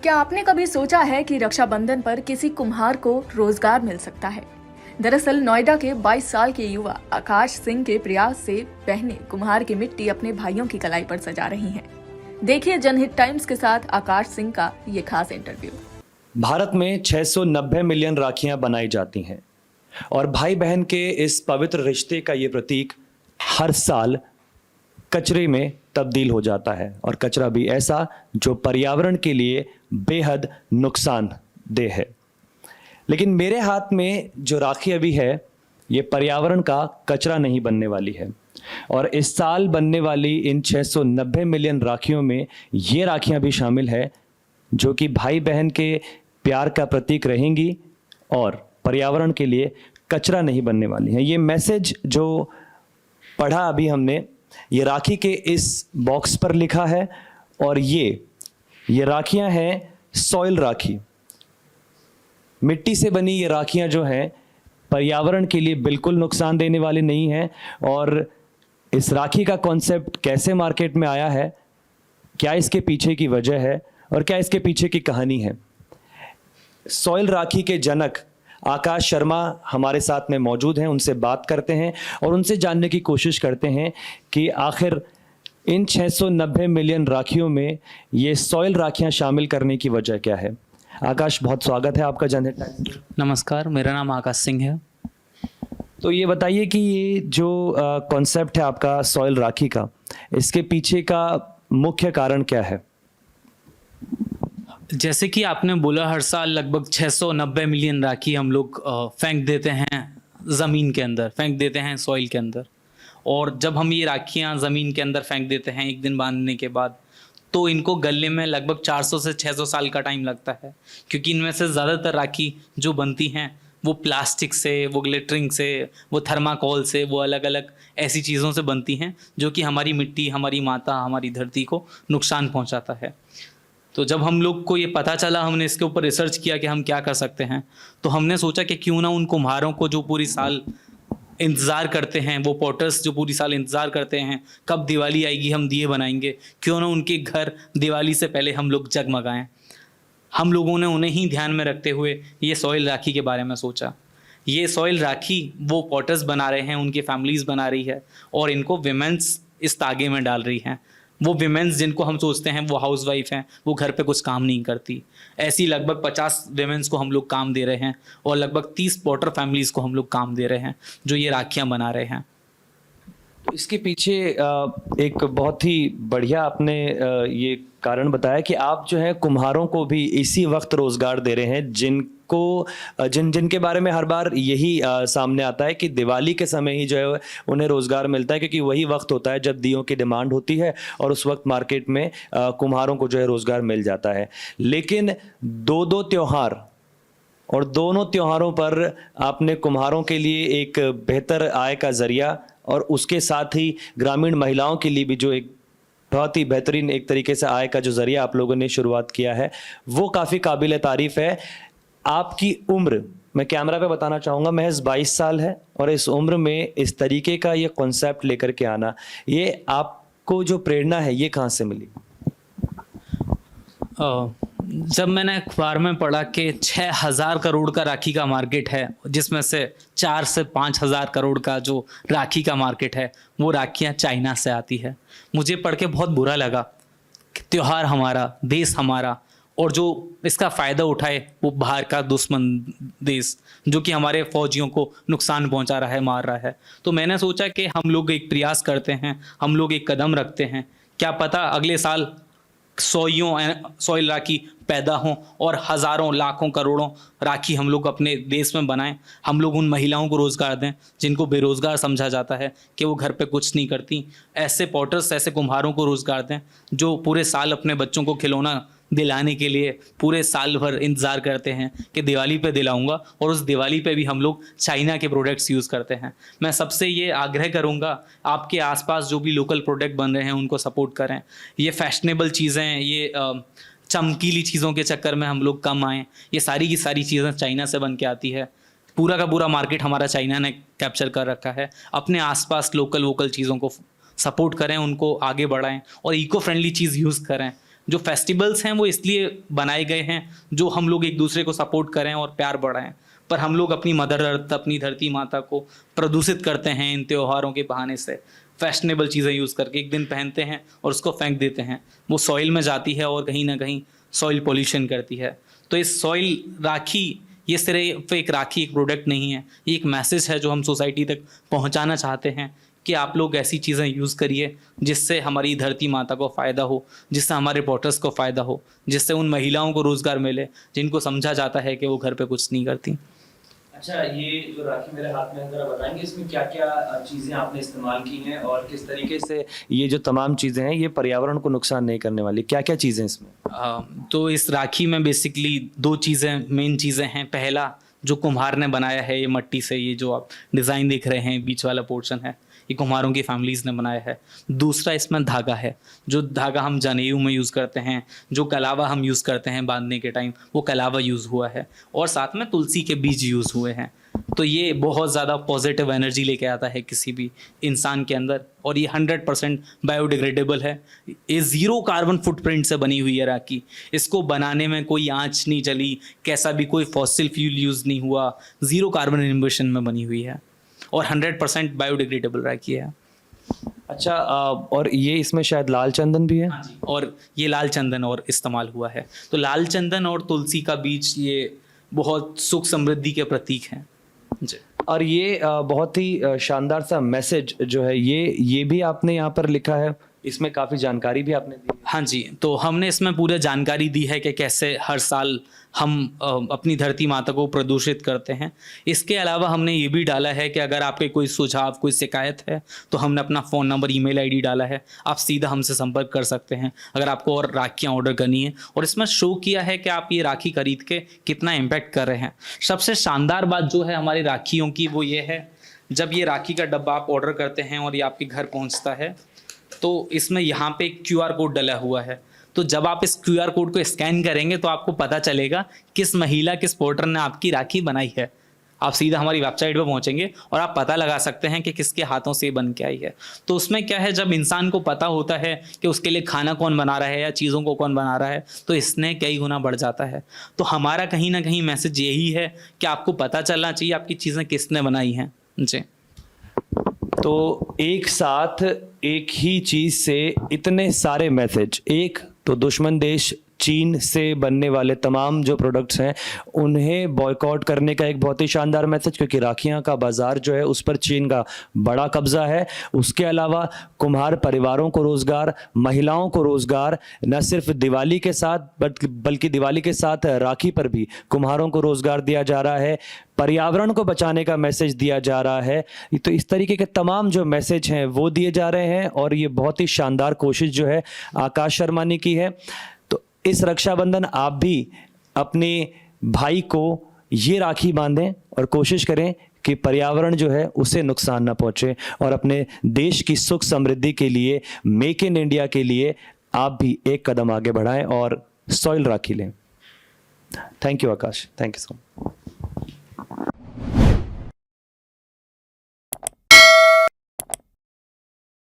क्या आपने कभी सोचा है कि रक्षाबंधन पर किसी कुम्हार को रोजगार मिल सकता है? दरअसल नोएडा के 22 साल के युवा आकाश सिंह के प्रयास से बहनें कुम्हार की मिट्टी अपने भाइयों की कलाई पर सजा रही हैं। देखिए जनहित टाइम्स के साथ आकाश सिंह का ये खास इंटरव्यू। भारत में 690 मिलियन राखियां बनाई जाती हैं और भाई बहन के इस पवित्र रिश्ते का ये प्रतीक हर साल कचरे में तब्दील हो जाता है, और कचरा भी ऐसा जो पर्यावरण के लिए बेहद नुकसानदेह है। लेकिन मेरे हाथ में जो राखी अभी है ये पर्यावरण का कचरा नहीं बनने वाली है, और इस साल बनने वाली इन 690 मिलियन राखियों में ये राखियां भी शामिल है जो कि भाई बहन के प्यार का प्रतीक रहेंगी और पर्यावरण के लिए कचरा नहीं बनने वाली हैं। ये मैसेज जो पढ़ा अभी हमने, ये राखी के इस बॉक्स पर लिखा है, और ये राखियां हैं सॉइल राखी। मिट्टी से बनी ये राखियां जो हैं पर्यावरण के लिए बिल्कुल नुकसान देने वाली नहीं हैं। और इस राखी का कॉन्सेप्ट कैसे मार्केट में आया है, क्या इसके पीछे की वजह है और क्या इसके पीछे की कहानी है, सॉइल राखी के जनक आकाश शर्मा हमारे साथ में मौजूद हैं। उनसे बात करते हैं और उनसे जानने की कोशिश करते हैं कि आखिर इन 690 मिलियन राखियों में ये सॉइल राखियां शामिल करने की वजह क्या है। आकाश, बहुत स्वागत है आपका जनहित टाइम्स में। नमस्कार, मेरा नाम आकाश सिंह है। तो ये बताइए कि ये जो कॉन्सेप्ट है आपका सॉइल राखी का, इसके पीछे का मुख्य कारण क्या है? जैसे कि आपने बोला, हर साल लगभग 690 मिलियन राखी हम लोग फेंक देते हैं ज़मीन के अंदर, फेंक देते हैं सॉइल के अंदर। और जब हम ये राखियाँ ज़मीन के अंदर फेंक देते हैं एक दिन बांधने के बाद, तो इनको गलने में लगभग 400 से 600 साल का टाइम लगता है, क्योंकि इनमें से ज़्यादातर राखी जो बनती हैं वो प्लास्टिक से, वो ग्लिटरिंग से, वो थर्माकोल से, वो अलग अलग ऐसी चीज़ों से बनती हैं जो कि हमारी मिट्टी, हमारी माता, हमारी धरती को नुकसान पहुंचाता है। तो जब हम लोग को ये पता चला, हमने इसके ऊपर रिसर्च किया कि हम क्या कर सकते हैं, तो हमने सोचा कि क्यों ना उन कुम्हारों को जो पूरी साल इंतज़ार करते हैं, वो पॉटर्स जो पूरी साल इंतज़ार करते हैं कब दिवाली आएगी हम दिए बनाएंगे, क्यों ना उनके घर दिवाली से पहले हम लोग जगमगाएं। हम लोगों ने उन्हें ही ध्यान में रखते हुए ये सॉइल राखी के बारे में सोचा। ये सॉइल राखी वो पॉटर्स बना रहे हैं, उनकी फैमिलीज़ बना रही है, और इनको विमेंस इस तागे में डाल रही हैं। वो विमेंस जिनको हम सोचते हैं वो हाउसवाइफ हैं, वो घर पे कुछ काम नहीं करती, ऐसी लगभग 50 विमेंस को हम लोग काम दे रहे हैं, और लगभग 30 पॉटर फैमिलीज़ को हम लोग काम दे रहे हैं जो ये राखियाँ बना रहे हैं। तो इसके पीछे एक बहुत ही बढ़िया आपने ये कारण बताया कि आप जो है कुम्हारों को भी इसी वक्त रोजगार दे रहे हैं, जिनके बारे में हर बार यही सामने आता है कि दिवाली के समय ही जो है उन्हें रोजगार मिलता है, क्योंकि वही वक्त होता है जब दियों की डिमांड होती है और उस वक्त मार्केट में कुम्हारों को जो है रोजगार मिल जाता है। लेकिन दो त्योहार, और दोनों त्योहारों पर आपने कुम्हारों के लिए एक बेहतर आय का जरिया और उसके साथ ही ग्रामीण महिलाओं के लिए भी जो एक बहुत ही बेहतरीन एक तरीके से आय का जो जरिया आप लोगों ने शुरुआत किया है, वो काफ़ी काबिल तारीफ है। आपकी उम्र, मैं कैमरा पे बताना चाहूँगा, महज 22 साल है, और इस उम्र में इस तरीके का ये कॉन्सेप्ट लेकर के आना, ये आपको जो प्रेरणा है ये कहाँ से मिली? जब मैंने अखबार में पढ़ा कि 6000 करोड़ का राखी का मार्केट है, जिसमें से 4 से 5000 करोड़ का जो राखी का मार्केट है वो राखियाँ चाइना से आती है, मुझे पढ़ के बहुत बुरा लगा कि त्यौहार हमारा, देश हमारा, और जो इसका फ़ायदा उठाए वो बाहर का दुश्मन देश जो कि हमारे फौजियों को नुकसान पहुंचा रहा है, मार रहा है। तो मैंने सोचा कि हम लोग एक प्रयास करते हैं, हम लोग एक कदम रखते हैं, क्या पता अगले साल सॉइल राखी पैदा हों और हज़ारों, लाखों, करोड़ों राखी हम लोग अपने देश में बनाएं। हम लोग उन महिलाओं को रोज़गार दें जिनको बेरोज़गार समझा जाता है कि वो घर पे कुछ नहीं करती। ऐसे पॉटर्स, ऐसे कुम्हारों को रोज़गार दें जो पूरे साल अपने बच्चों को खिलौना दिलाने के लिए पूरे साल भर इंतज़ार करते हैं कि दिवाली पे दिलाऊंगा, और उस दिवाली पे भी हम लोग चाइना के प्रोडक्ट्स यूज़ करते हैं। मैं सबसे ये आग्रह करूंगा, आपके आसपास जो भी लोकल प्रोडक्ट बन रहे हैं उनको सपोर्ट करें। ये फैशनेबल चीज़ें, ये चमकीली चीज़ों के चक्कर में हम लोग कम आएँ। ये सारी की सारी चीज़ें चाइना से बन के आती है, पूरा का पूरा मार्केट हमारा चाइना ने कैप्चर कर रखा है। अपने आसपास लोकल वोकल चीज़ों को सपोर्ट करें, उनको आगे बढ़ाएं और इको फ्रेंडली चीज़ यूज़ करें। जो फेस्टिवल्स हैं वो इसलिए बनाए गए हैं जो हम लोग एक दूसरे को सपोर्ट करें और प्यार बढ़ाएं, पर हम लोग अपनी मदर अर्थ, अपनी धरती माता को प्रदूषित करते हैं इन त्योहारों के बहाने से। फैशनेबल चीज़ें यूज़ करके एक दिन पहनते हैं और उसको फेंक देते हैं, वो सॉइल में जाती है और कहीं ना कहीं सॉइल पोल्यूशन करती है। तो इस सॉइल राखी ये सिर्फ एक राखी एक प्रोडक्ट नहीं है, ये एक मैसेज है जो हम सोसाइटी तक पहुंचाना चाहते हैं कि आप लोग ऐसी चीज़ें यूज़ करिए जिससे हमारी धरती माता को फ़ायदा हो, जिससे हमारे रिपोर्टर्स को फ़ायदा हो, जिससे उन महिलाओं को रोज़गार मिले जिनको समझा जाता है कि वो घर पे कुछ नहीं करती। अच्छा, ये जो राखी मेरे हाथ में है, जरा बताएंगे इसमें क्या क्या चीज़ें आपने इस्तेमाल की हैं और किस तरीके से ये जो तमाम चीज़ें हैं ये पर्यावरण को नुकसान नहीं करने वाली, क्या क्या चीज़ें इसमें? तो इस राखी में बेसिकली 2 चीज़ें, मेन चीज़ें हैं। पहला, जो कुम्हार ने बनाया है ये मट्टी से, ये जो आप डिज़ाइन देख रहे हैं बीच वाला पोर्शन है, ये कुम्हारों की फैमिलीज़ ने बनाया है। दूसरा, इसमें धागा है, जो धागा हम जनेऊ में यूज़ करते हैं, जो कलावा हम यूज़ करते हैं बांधने के टाइम, वो कलावा यूज़ हुआ है, और साथ में तुलसी के बीज यूज़ हुए हैं। तो ये बहुत ज़्यादा पॉजिटिव एनर्जी लेके आता है किसी भी इंसान के अंदर, और ये 100% बायोडिग्रेडेबल है। ये 0 कार्बन फुटप्रिंट से बनी हुई है राखी। इसको बनाने में कोई आँच नहीं जली, कैसा भी कोई फॉसिल फ्यूल यूज़ नहीं हुआ, 0 कार्बन इमिशन में बनी हुई है और 100% बायोडिग्रेडेबल राखी है। अच्छा, और ये इसमें शायद लाल चंदन भी है? हाँ जी, और ये लाल चंदन और इस्तेमाल हुआ है। तो लाल चंदन और तुलसी का बीज ये बहुत सुख समृद्धि के प्रतीक हैं जी। और ये बहुत ही शानदार सा मैसेज जो है ये भी आपने यहाँ पर लिखा है, इसमें काफ़ी जानकारी भी आपने दी है। हाँ जी, तो हमने इसमें पूरे जानकारी दी है कि कैसे हर साल हम अपनी धरती माता को प्रदूषित करते हैं। इसके अलावा हमने ये भी डाला है कि अगर आपके कोई सुझाव, कोई शिकायत है तो हमने अपना फ़ोन नंबर, ईमेल आईडी डाला है, आप सीधा हमसे संपर्क कर सकते हैं अगर आपको और राखियाँ ऑर्डर करनी है। और इसमें शो किया है कि आप ये राखी खरीद के कितना इम्पैक्ट कर रहे हैं। सबसे शानदार बात जो है हमारी राखियों की वो ये है, जब ये राखी का डब्बा आप ऑर्डर करते हैं और ये आपके घर पहुँचता है तो इसमें यहाँ पे एक QR कोड डला हुआ है। तो जब आप इस QR कोड को स्कैन करेंगे तो आपको पता चलेगा किस महिला, किस पोर्टर ने आपकी राखी बनाई है। आप सीधा हमारी वेबसाइट पर पहुंचेंगे और आप पता लगा सकते हैं कि किसके हाथों से ये बन के आई है। तो उसमें क्या है, जब इंसान को पता होता है कि उसके लिए खाना कौन बना रहा है या चीज़ों को कौन बना रहा है, तो इसने कई गुना बढ़ जाता है। तो हमारा कहीं ना कहीं मैसेज यही है कि आपको पता चलना चाहिए आपकी चीज़ें किसने बनाई हैं जी। तो एक साथ एक ही चीज़ से इतने सारे मैसेज, एक तो दुश्मन देश चीन से बनने वाले तमाम जो प्रोडक्ट्स हैं उन्हें बॉयकॉट करने का एक बहुत ही शानदार मैसेज, क्योंकि राखियां का बाज़ार जो है उस पर चीन का बड़ा कब्जा है। उसके अलावा कुम्हार परिवारों को रोज़गार, महिलाओं को रोज़गार, न सिर्फ दिवाली के साथ बल्कि दिवाली के साथ राखी पर भी कुम्हारों को रोज़गार दिया जा रहा है, पर्यावरण को बचाने का मैसेज दिया जा रहा है। तो इस तरीके के तमाम जो मैसेज हैं वो दिए जा रहे हैं और ये बहुत ही शानदार कोशिश जो है आकाश शर्मा ने की है। तो इस रक्षाबंधन आप भी अपने भाई को ये राखी बांधें और कोशिश करें कि पर्यावरण जो है उसे नुकसान ना पहुंचे, और अपने देश की सुख समृद्धि के लिए, मेक इन इंडिया के लिए आप भी एक कदम आगे बढ़ाएं और सॉइल राखी लें। Thank you Akash, thank you so much.